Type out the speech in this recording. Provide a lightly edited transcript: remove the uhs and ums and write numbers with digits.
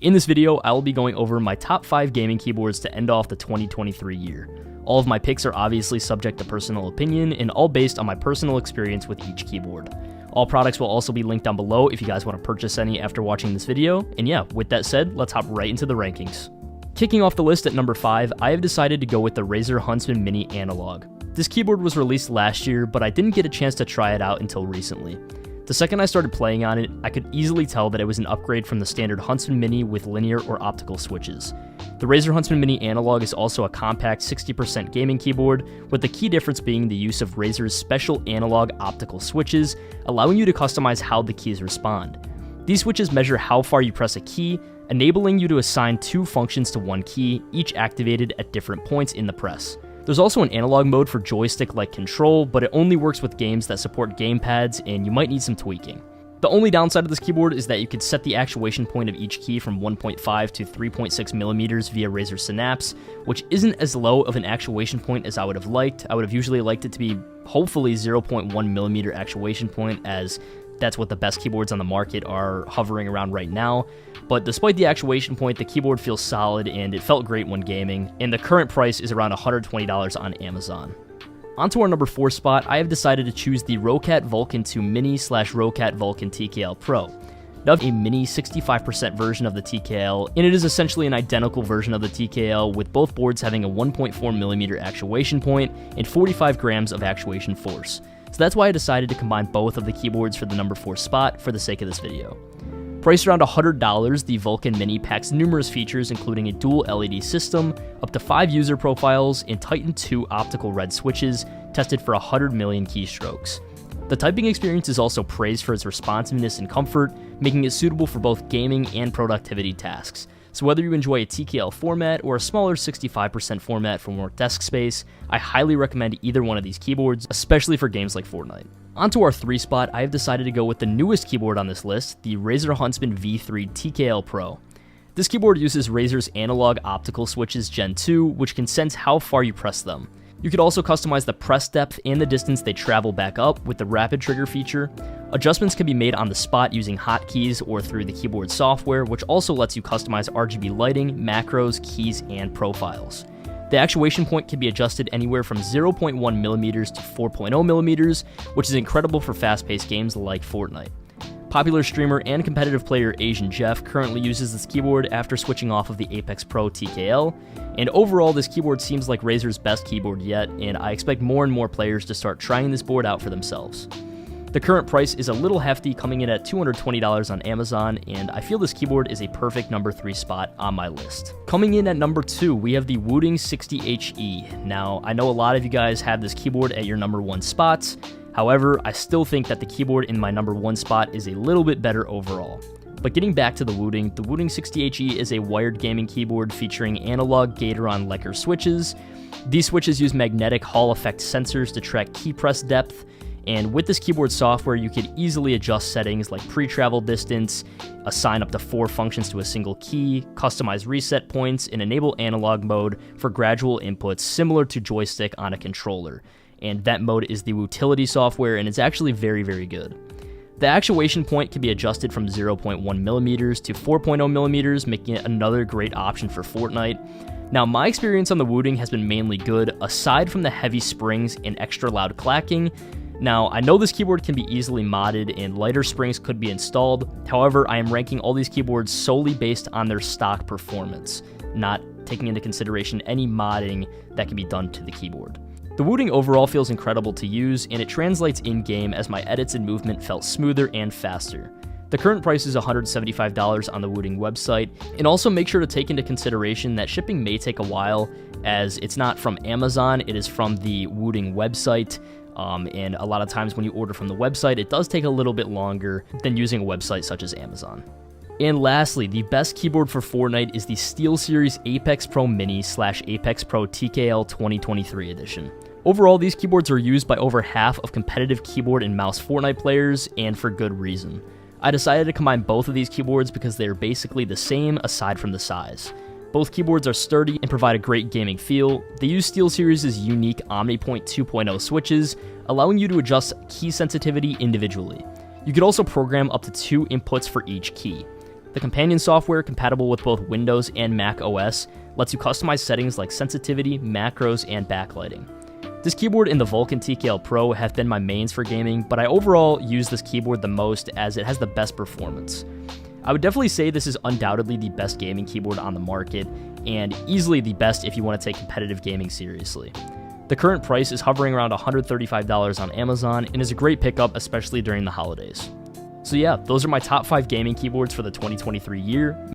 In this video, I will be going over my top 5 gaming keyboards to end off the 2023 year. All of my picks are obviously subject to personal opinion and all based on my personal experience with each keyboard. All products will also be linked down below if you guys want to purchase any after watching this video. And yeah, with that said, let's hop right into the rankings. Kicking off the list at number 5, I have decided to go with the Razer Huntsman Mini Analog. This keyboard was released last year, but I didn't get a chance to try it out until recently. The second I started playing on it, I could easily tell that it was an upgrade from the standard Huntsman Mini with linear or optical switches. The Razer Huntsman Mini Analog is also a compact 60% gaming keyboard, with the key difference being the use of Razer's special analog optical switches, allowing you to customize how the keys respond. These switches measure how far you press a key, enabling you to assign 2 functions to one key, each activated at different points in the press. There's also an analog mode for joystick-like control, but it only works with games that support gamepads, and you might need some tweaking. The only downside of this keyboard is that you could set the actuation point of each key from 1.5 to 3.6 millimeters via Razer Synapse, which isn't as low of an actuation point as I would have liked. I would have usually liked it to be hopefully 0.1 millimeter actuation point, as that's what the best keyboards on the market are hovering around right now. But despite the actuation point, the keyboard feels solid and it felt great when gaming, and the current price is around $120 on Amazon. Onto our number 4 spot, I have decided to choose the Roccat Vulcan 2 Mini / Roccat Vulcan TKL Pro. Now, a mini 65% version of the TKL, and it is essentially an identical version of the TKL, with both boards having a 1.4mm actuation point and 45 grams of actuation force. So that's why I decided to combine both of the keyboards for the number 4 spot for the sake of this video. Priced around $100, the Vulcan Mini packs numerous features including a dual LED system, up to 5 user profiles, and Titan 2 optical red switches tested for 100 million keystrokes. The typing experience is also praised for its responsiveness and comfort, making it suitable for both gaming and productivity tasks. So whether you enjoy a TKL format or a smaller 65% format for more desk space, I highly recommend either one of these keyboards, especially for games like Fortnite. Onto our 3 spot, I have decided to go with the newest keyboard on this list, the Razer Huntsman V3 TKL Pro. This keyboard uses Razer's analog optical switches Gen 2, which can sense how far you press them. You could also customize the press depth and the distance they travel back up with the rapid trigger feature. Adjustments can be made on the spot using hotkeys or through the keyboard software, which also lets you customize RGB lighting, macros, keys, and profiles. The actuation point can be adjusted anywhere from 0.1mm to 4.0mm, which is incredible for fast-paced games like Fortnite. Popular streamer and competitive player Asian Jeff currently uses this keyboard after switching off of the Apex Pro TKL, and overall this keyboard seems like Razer's best keyboard yet, and I expect more and more players to start trying this board out for themselves. The current price is a little hefty, coming in at $220 on Amazon, and I feel this keyboard is a perfect number 3 spot on my list. Coming in at number 2, we have the Wooting 60HE. Now, I know a lot of you guys have this keyboard at your number 1 spots. However, I still think that the keyboard in my number 1 spot is a little bit better overall. But getting back to the Wooting 60HE is a wired gaming keyboard featuring analog Gatoron Lecker switches. These switches use magnetic Hall effect sensors to track key press depth, and with this keyboard software you could easily adjust settings like pre-travel distance, assign up to 4 functions to a single key, customize reset points, and enable analog mode for gradual inputs similar to joystick on a controller. And that mode is the Wootility software, and it's actually very, very good. The actuation point can be adjusted from 0.1mm to 4.0mm, making it another great option for Fortnite. Now, my experience on the Wooting has been mainly good, aside from the heavy springs and extra loud clacking. Now, I know this keyboard can be easily modded and lighter springs could be installed. However, I am ranking all these keyboards solely based on their stock performance, not taking into consideration any modding that can be done to the keyboard. The Wooting overall feels incredible to use, and it translates in-game as my edits and movement felt smoother and faster. The current price is $175 on the Wooting website, and also make sure to take into consideration that shipping may take a while, as it's not from Amazon, it is from the Wooting website, and a lot of times when you order from the website, it does take a little bit longer than using a website such as Amazon. And lastly, the best keyboard for Fortnite is the SteelSeries Apex Pro Mini / Apex Pro TKL 2023 edition. Overall, these keyboards are used by over half of competitive keyboard and mouse Fortnite players, and for good reason. I decided to combine both of these keyboards because they are basically the same aside from the size. Both keyboards are sturdy and provide a great gaming feel. They use SteelSeries' unique OmniPoint 2.0 switches, allowing you to adjust key sensitivity individually. You could also program up to 2 inputs for each key. The companion software, compatible with both Windows and Mac OS, lets you customize settings like sensitivity, macros, and backlighting. This keyboard and the Vulcan TKL Pro have been my mains for gaming, but I overall use this keyboard the most as it has the best performance. I would definitely say this is undoubtedly the best gaming keyboard on the market, and easily the best if you want to take competitive gaming seriously. The current price is hovering around $135 on Amazon and is a great pickup, especially during the holidays. So yeah, those are my top 5 gaming keyboards for the 2023 year.